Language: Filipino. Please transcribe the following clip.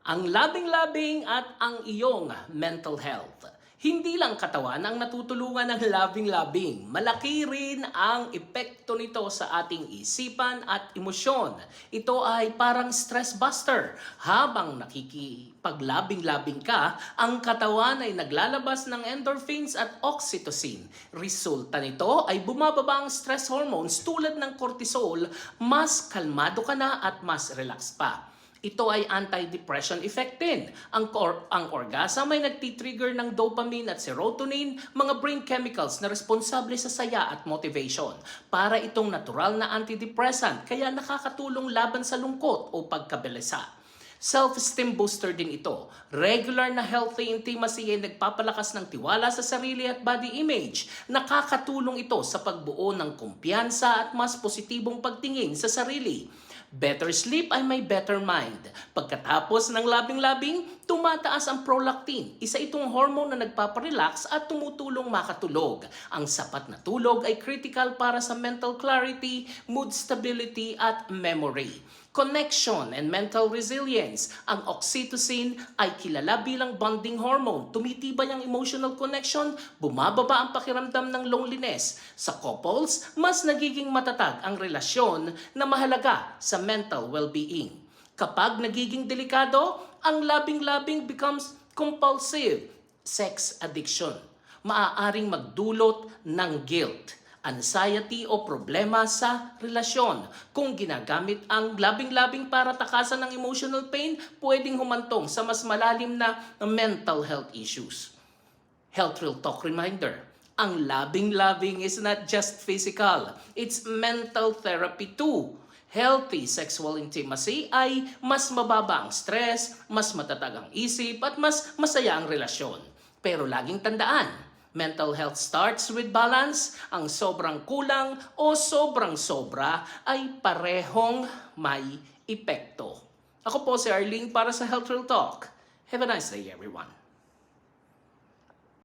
Ang labing-labing at ang iyong mental health. Hindi lang katawan ang natutulungan ng labing-labing. Malaki rin ang epekto nito sa ating isipan at emosyon. Ito ay parang stress buster. Habang nakikipaglabing-labing ka, ang katawan ay naglalabas ng endorphins at oxytocin. Resulta nito ay bumababa ang stress hormones tulad ng cortisol, mas kalmado ka na at mas relax pa. Ito ay anti-depression effect din. Ang orgasm ay nagtitrigger ng dopamine at serotonin, mga brain chemicals na responsable sa saya at motivation. Para itong natural na antidepressant, kaya nakakatulong laban sa lungkot o pagkabalisa. Self-esteem booster din ito. Regular na healthy intimacy ay nagpapalakas ng tiwala sa sarili at body image. Nakakatulong ito sa pagbuo ng kumpiyansa at mas positibong pagtingin sa sarili. Better sleep ay may better mind. Pagkatapos ng labing-labing, tumataas ang prolactin. Isa itong hormone na nagpaparelax at tumutulong makatulog. Ang sapat na tulog ay critical para sa mental clarity, mood stability at memory. Connection and mental resilience. Ang oxytocin ay kilala bilang bonding hormone. Tumitibay ang emotional connection, bumababa ang pakiramdam ng loneliness. Sa couples, mas nagiging matatag ang relasyon na mahalaga sa mental well-being. Kapag nagiging delikado, ang labing-labing becomes compulsive sex addiction. Maaaring magdulot ng guilt, anxiety o problema sa relasyon. Kung ginagamit ang labing-labing para takasan ng emotional pain, pwedeng humantong sa mas malalim na mental health issues. Health Real Talk reminder, ang labing-labing is not just physical, it's mental therapy too. Healthy sexual intimacy ay mas mababa ang stress, mas matatag ang isip at mas masaya ang relasyon. Pero laging tandaan, mental health starts with balance. Ang sobrang kulang o sobrang sobra ay parehong may epekto. Ako po si Arlene para sa Health Real Talk. Have a nice day everyone.